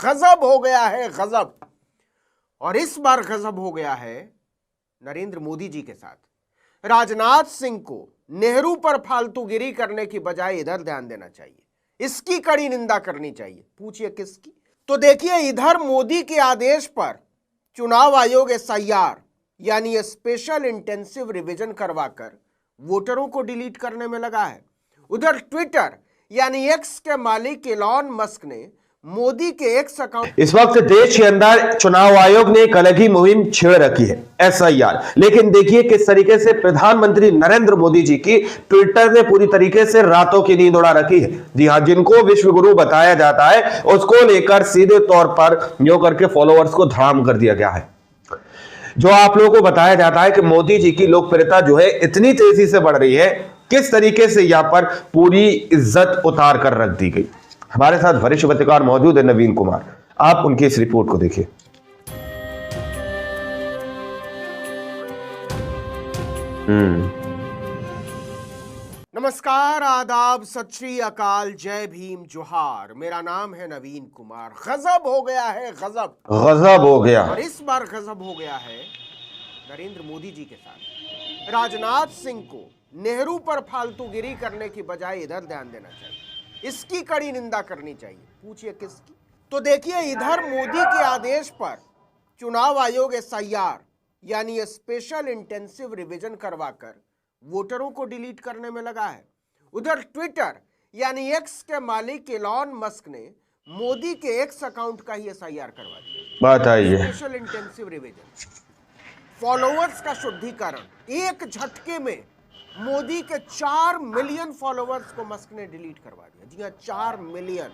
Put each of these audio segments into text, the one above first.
गजब हो गया है, गजब। और इस बार गजब हो गया है नरेंद्र मोदी जी के साथ। राजनाथ सिंह को नेहरू पर फालतूगिरी करने की बजाय इधर ध्यान देना चाहिए, इसकी कड़ी निंदा करनी चाहिए। पूछिए किसकी? तो देखिए, इधर मोदी के आदेश पर चुनाव आयोग एसआईआर यानी स्पेशल इंटेंसिव रिवीजन करवाकर वोटरों को डिलीट करने में लगा है। उधर ट्विटर यानी एक्स के मालिक एलॉन मस्क ने मोदी के एक्स अकाउंट। इस वक्त देश के अंदर चुनाव आयोग ने एक अलग ही मुहिम छेड़ रखी है, एसआईआर। लेकिन देखिए किस तरीके से प्रधानमंत्री नरेंद्र मोदी जी की ट्विटर ने पूरी तरीके से रातों की नींद उड़ा रखी है। जी हां, जिनको विश्व गुरु बताया जाता है उसको लेकर सीधे तौर पर यो करके फॉलोअर्स को धड़ाम कर दिया गया है। जो आप लोगों को बताया जाता है कि मोदी जी की लोकप्रियता जो है इतनी तेजी से बढ़ रही है, किस तरीके से यहां पर पूरी इज्जत उतार कर रख दी गई। हमारे साथ वरिष्ठ पत्रकार मौजूद है नवीन कुमार, आप उनकी इस रिपोर्ट को देखिए। नमस्कार, आदाब, सत श्री अकाल, जय भीम, जोहार। मेरा नाम है नवीन कुमार। गजब हो गया है, गजब, गजब हो गया। और इस बार गजब हो गया है नरेंद्र मोदी जी के साथ। राजनाथ सिंह को नेहरू पर फालतूगिरी करने की बजाय इधर ध्यान देना चाहिए, इसकी कड़ी निंदा करनी चाहिए। पूछिए किसकी? तो देखिए, इधर मोदी के आदेश पर चुनाव आयोग एसआईआर यानी स्पेशल इंटेंसिव रिवीजन करवाकर वोटरों को डिलीट करने में लगा है। उधर ट्विटर यानी एक्स के मालिक एलॉन मस्क ने मोदी के एक्स अकाउंट का ही एसआईआर करवा दिया। बताइए। स्पेशल इंटेंसिव रिवीजन, फॉलोअर्स का शुद्धिकरण। एक झटके में मोदी के 4 मिलियन फॉलोअर्स को मस्क ने डिलीट करवा दिया। जी हाँ, 4 मिलियन,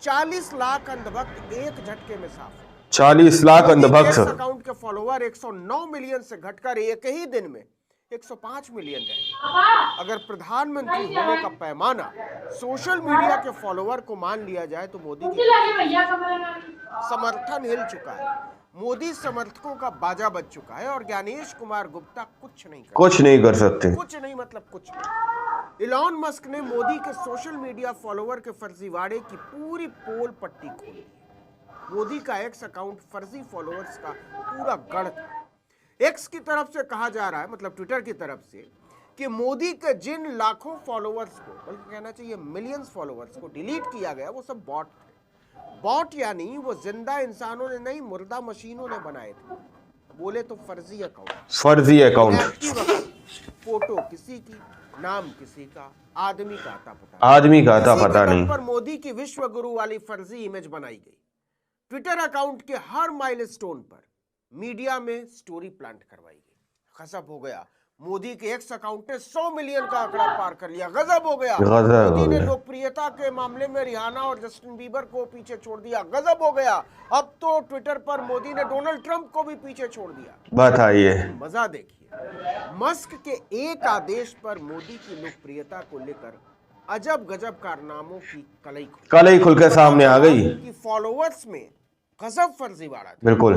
40 लाख अंधभक्त एक झटके में साफ। 40 लाख अंधभक्त। अकाउंट के फॉलोअर 109 मिलियन से घटकर एक ही दिन में 105 मिलियन रहे। अगर प्रधानमंत्री होने का पैमाना सोशल मीडिया के फॉलोअर को मान लिया जाए तो मोदी की समर्थन हिल चुका है, मोदी समर्थकों का बाजा बज चुका है और ज्ञानेश कुमार गुप्ता कुछ नहीं कर सकते। कुछ नहीं मतलब कुछ नहीं। इलॉन मस्क ने मोदी के सोशल मीडिया फॉलोअर के फर्जीवाड़े की पूरी पोल पट्टी खोल दी। मोदी का एक्स अकाउंट फर्जी फॉलोअर्स का पूरा गढ़ था। एक्स की तरफ से कहा जा रहा है, मतलब ट्विटर की तरफ से, कि मोदी के जिन लाखों फॉलोअर्स को, बल्कि कहना चाहिए मिलियंस फॉलोअर्स को डिलीट किया गया, वो सब बॉट थे। बॉट यानी वो जिंदा इंसानों ने नहीं, मुर्दा मशीनों ने बनाए थे। बोले तो फर्जी अकाउंट। फर्जी अकाउंट। फोटो किसी की, नाम किसी का, आदमी का आता पता नहीं। पर मोदी की विश्व गुरु वाली फर्जी इमेज बनाई गई। ट्विटर अकाउंट के हर माइलस्टोन पर मीडिया में स्टोरी प्लांट करवाई गई। गजब हो गया। मोदी के एक्स अकाउंट ने 100 मिलियन का आंकड़ा पार कर लिया। गजब हो गया। मोदी ने लोकप्रियता के मामले में रिहाना और जस्टिन बीबर को पीछे छोड़ दिया। गजब हो गया। अब तो ट्विटर पर मोदी ने डोनाल्ड ट्रंप को भी पीछे छोड़ दिया। बताइए। मजा देखिए। मस्क के एक आदेश पर मोदी की लोकप्रियता को लेकर अजब गजब कारनामों की कलई खुल के सामने आ गई कि फॉलोअर्स में गजब फर्जीवाड़ा था। बिल्कुल।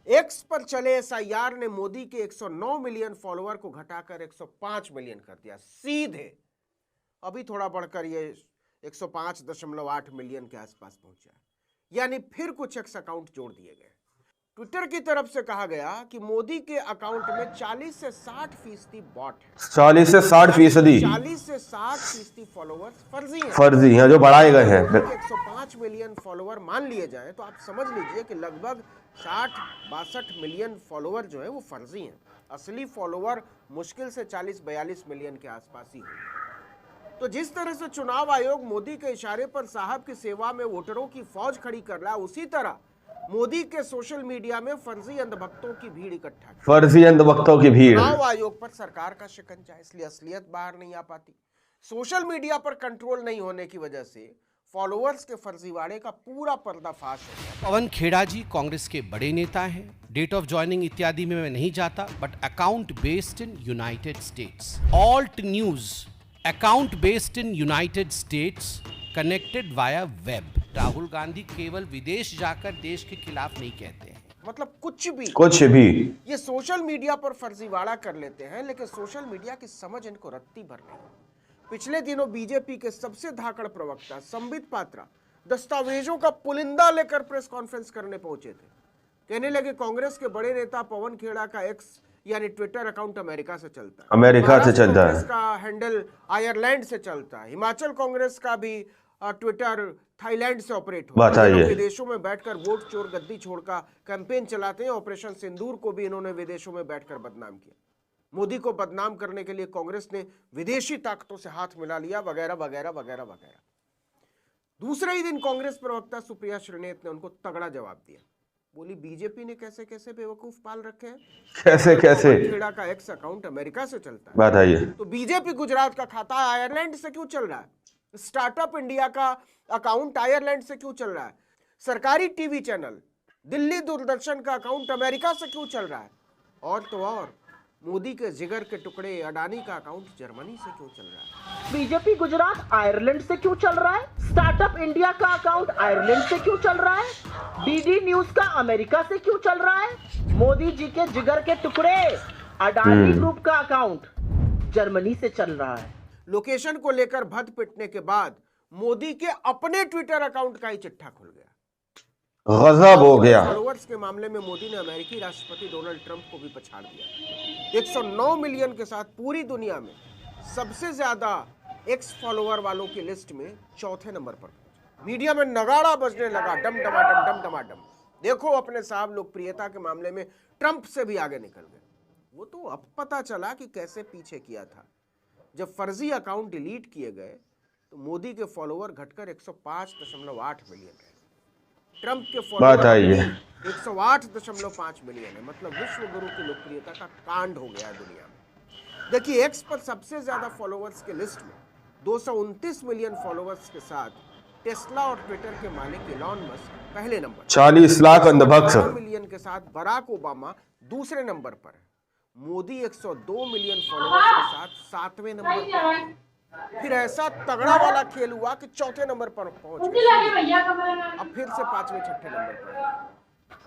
एक्स पर चले एसआईआर ने मोदी के 109 मिलियन फॉलोअर को घटाकर 105 मिलियन कर दिया सीधे। अभी थोड़ा बढ़कर ये 105.8 मिलियन के आसपास पहुंचा, यानी फिर कुछ एक्स अकाउंट जोड़ दिए गए। ट्विटर की तरफ से कहा गया कि मोदी के अकाउंट में 40 से 60% बॉट है। 40 से 60%। 40 से 60% फॉलोअर्स फर्जी हैं जो बढ़ाए गए हैं। 105 मिलियन फॉलोअर मान लिए जाए तो आप समझ लीजिए कि लगभग 60-62 मिलियन फॉलोअर जो है वो फर्जी हैं। असली फॉलोअर मुश्किल से 40-42 मिलियन के आसपास ही है। तो जिस तरह से चुनाव आयोग मोदी के इशारे पर साहब की सेवा में वोटरों की फौज खड़ी कर रहा है, उसी तरह मोदी के सोशल मीडिया में फर्जी अंधभक्तों की भीड़ इकट्ठा। फर्जी अंधभक्तों की भीड़। चुनाव आयोग पर सरकार का शिकंजा, इसलिए असलियत बाहर नहीं आ पाती। सोशल मीडिया पर कंट्रोल नहीं होने की वजह से फॉलोअर्स के फर्जीवाड़े का पूरा पर्दाफाश हो गया। पवन खेड़ा जी कांग्रेस के बड़े नेता हैं। डेट ऑफ ज्वाइनिंग इत्यादि में मैं नहीं जाता, but account based in United states. Alt news account based in United states, connected via web. Rahul Gandhi केवल विदेश जाकर देश के खिलाफ नहीं कहते हैं, मतलब कुछ भी ये सोशल मीडिया पर फर्जीवाड़ा कर लेते हैं, लेकिन सोशल मीडिया की समझ इनको रत्ती भर नहीं। पिछले दिनों बीजेपी के सबसे धाकड़ प्रवक्ता संबित पात्रा दस्तावेजों का पुलिंदा लेकर प्रेस कॉन्फ्रेंस करने पहुंचे थे। कहने लगे कांग्रेस के बड़े नेता पवन खेड़ा का एक्स यानी ट्विटर अकाउंट अमेरिका से चलता है, अमेरिका से चलता है, कांग्रेस का हैंडल आयरलैंड से चलता है, हिमाचल कांग्रेस का भी ट्विटर थाईलैंड से ऑपरेट होता है, विदेशों में बैठकर वोट चोर गद्दी छोड़ का कैंपेन चलाते हैं। ऑपरेशन सिंदूर को भी इन्होंने विदेशों में बैठकर बदनाम किया। मोदी को बदनाम करने के लिए कांग्रेस ने विदेशी ताकतों से हाथ मिला लिया, वगैरह वगैरह वगैरह वगैरह। दूसरे ही दिन कांग्रेस प्रवक्ता सुप्रिया श्रीनेत ने उनको तगड़ा जवाब दिया। बोली बीजेपी ने कैसे कैसे बेवकूफ पाल रखे हैं, कैसे कैसे खेड़ा का एक्स अकाउंट अमेरिका से चलता है, बताइए। तो बीजेपी गुजरात का खाता आयरलैंड से क्यों चल रहा है? स्टार्टअप इंडिया का अकाउंट आयरलैंड से क्यों चल रहा है? सरकारी टीवी चैनल दिल्ली दूरदर्शन का अकाउंट अमेरिका से क्यों चल रहा है? और तो और मोदी के जिगर के टुकड़े अडानी का अकाउंट जर्मनी से क्यों चल रहा है? बीजेपी गुजरात आयरलैंड से क्यों चल रहा है? स्टार्टअप इंडिया का अकाउंट आयरलैंड से क्यों चल रहा है? डीडी न्यूज का अमेरिका से क्यों चल रहा है? मोदी जी के जिगर के टुकड़े अडानी ग्रुप का अकाउंट जर्मनी से चल रहा है। लोकेशन को लेकर भद पिटने के बाद मोदी के अपने ट्विटर अकाउंट का ही चिट्ठा खुल गया। गजब हो गया। फॉलोअर्स के मामले में मोदी ने अमेरिकी राष्ट्रपति डोनाल्ड ट्रंप को भी पछाड़ दिया। 109 मिलियन के साथ पूरी दुनिया में सबसे ज्यादा एक्स फॉलोअर वालों की लिस्ट में चौथे नंबर पर पहुंचे। मीडिया में नगाड़ा बजने लगा, डम डमाडम डम डमाडम। देखो अपने साहब लोकप्रियता के मामले में ट्रंप से भी आगे निकल गए। वो तो अब पता चला कि कैसे पीछे किया था। जब फर्जी अकाउंट डिलीट किए गए तो मोदी के फॉलोअर घटकर 105.8 मिलियन है। ट्रंप के फॉलोअर 108.5 मिलियन है। मतलब विश्व गुरु की लोकप्रियता का कांड हो गया है दुनिया में। देखिए एक्स पर सबसे ज्यादा फॉलोअर्स के लिस्ट में 229 मिलियन फॉलोअर्स के साथ टेस्ला और ट्विटर के मालिक इलॉन मस्क पहले नंबर, 40 लाख अंधभक्त मिलियन के साथ बराक ओबामा दूसरे नंबर पर है। मोदी 102 मिलियन फॉलोअर्स के साथ 7वें नंबर पर। फिर ऐसा तगड़ा वाला खेल हुआ कि चौथे नंबर पर पहुंच गए, अब फिर से 5वें 6ठे नंबर पर।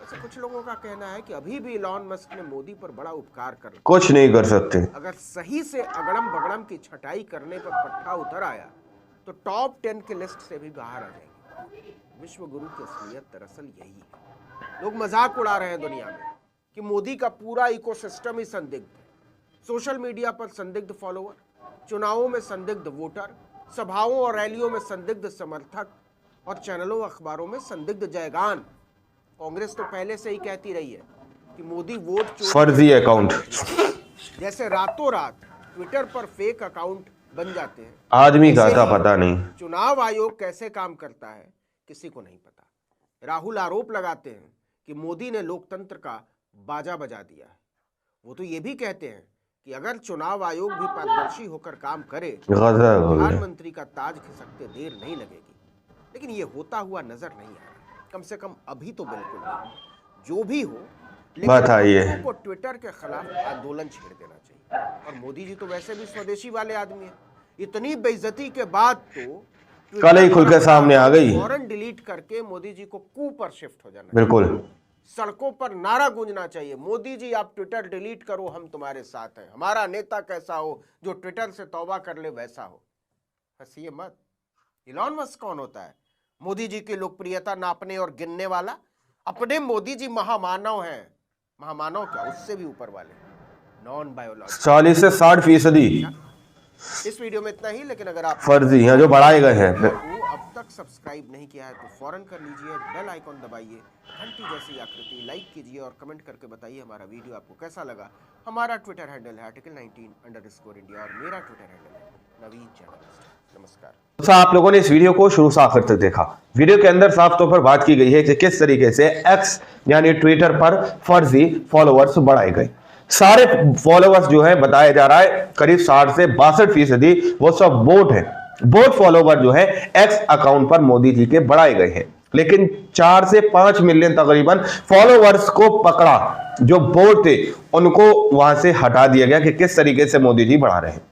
वैसे कुछ लोगों का कहना है कि अभी भी इलॉन मस्क ने मोदी पर बड़ा उपकार कर, कुछ नहीं कर सकते। अगर सही से अगड़म बगड़म की छटाई करने पर पट्टा उतर आया तो टॉप 10 के लिस्ट से भी बाहर आ जाएंगे। विश्व गुरु की असलियत दरअसल यही है। लोग मजाक उड़ा रहे हैं दुनिया में कि मोदी का पूरा इकोसिस्टम ही संदिग्ध है। सोशल मीडिया पर संदिग्ध फॉलोअर, चुनावों में संदिग्ध वोटर, सभाओं और रैलियों में संदिग्ध समर्थक और चैनलों अखबारों में संदिग्ध जयगान। कांग्रेस तो पहले से ही कहती रही है कि मोदी वोट चोरी फर्जी अकाउंट जैसे रातों रात ट्विटर पर फेक अकाउंट बन जाते हैं, आदमी का था पता नहीं। चुनाव आयोग कैसे काम करता है किसी को नहीं पता। राहुल आरोप लगाते हैं कि मोदी ने लोकतंत्र का बाजा बजा दिया है। वो तो ये भी कहते हैं कि अगर चुनाव आयोग भी पारदर्शी होकर काम करे प्रधानमंत्री का ताज खिसकते देर नहीं लगेगी। लेकिन ये होता हुआ नजर नहीं आ रहा, कम से कम अभी तो बिल्कुल नहीं। जो भी हो, लेकिन को ट्विटर के खिलाफ आंदोलन छेड़ देना चाहिए। और मोदी जी तो वैसे भी स्वदेशी वाले आदमी हैं। इतनी बेइज्जती के बाद तो कल ही खुल के सामने आ गई। फौरन डिलीट करके मोदी जी को कू पर शिफ्ट हो जाना। बिल्कुल सड़कों पर नारा गूंजना चाहिए, मोदी जी आप ट्विटर डिलीट करो, हम तुम्हारे साथ हैं। हमारा नेता कैसा हो जो ट्विटर से तौबा कर ले वैसा हो। हंसिए मत। इलॉन मस्क कौन होता है? मोदी जी की लोकप्रियता नापने और गिनने वाला। अपने मोदी जी महामानव हैं। महामानव क्या, उससे भी ऊपर वाले, नॉन बायोलॉजिकल। 40 से 60% इस वीडियो में इतना ही। लेकिन अगर आप फर्जी हैं जो बढ़ाए गए हैं, अब तक सब्सक्राइब नहीं किया है तो फौरन कर लीजिए, बेल आइकॉन दबाइए, घंटी जैसी आकृति लाइक कीजिए और कमेंट करके बताइए हमारा वीडियो आपको कैसा लगा। हमारा ट्विटर हैंडल है article19_India और मेरा ट्विटर हैंडल है नवीन जर्नलिस्ट। नमस्कार। तो आप लोगों ने इस वीडियो को शुरू से आखिर तक देखा। वीडियो के अंदर साफ तौर पर बात की गई है कि किस तरीके से एक्स यानी ट्विटर पर फर्जी फॉलोअर्स बढ़ाए गए। सारे फॉलोअर्स जो है बताया जा रहा है करीब 60 से 62% वो सब बोट है। बोट फॉलोवर जो है एक्स अकाउंट पर मोदी जी के बढ़ाए गए हैं। लेकिन 4 से 5 मिलियन तकरीबन फॉलोवर्स को पकड़ा जो बोट थे, उनको वहां से हटा दिया गया कि किस तरीके से मोदी जी बढ़ा रहे हैं।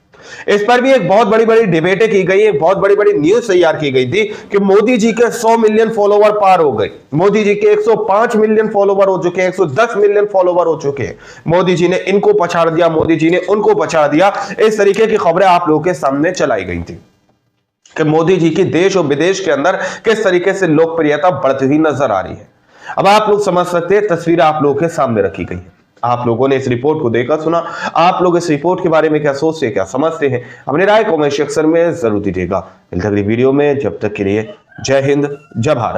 इस पर भी एक बहुत बड़ी डिबेटें की गई, एक बहुत बड़ी न्यूज तैयार की गई थी कि मोदी जी के 100 मिलियन फॉलोवर पार हो गए, मोदी जी के 105 मिलियन फॉलोवर हो चुके हैं, 110 मिलियन फॉलोवर हो चुके हैं, मोदी जी ने इनको पछाड़ दिया, मोदी जी ने उनको पछाड़ दिया। इस तरीके की खबरें आप लोगों के सामने चलाई गई थी। कि मोदी जी की देश और विदेश के अंदर किस तरीके से लोकप्रियता बढ़ती हुई नजर आ रही है। अब आप लोग समझ सकते हैं, तस्वीर आप लोगों के सामने रखी गई है। आप लोगों ने इस रिपोर्ट को देखा सुना, आप लोग इस रिपोर्ट के बारे में क्या सोचते हैं, क्या समझते हैं, अपनी राय कमेंट सेक्शन में जरूर दीजिएगा। मिलते अगली वीडियो में, जब तक के लिए जय हिंद, जय भारत।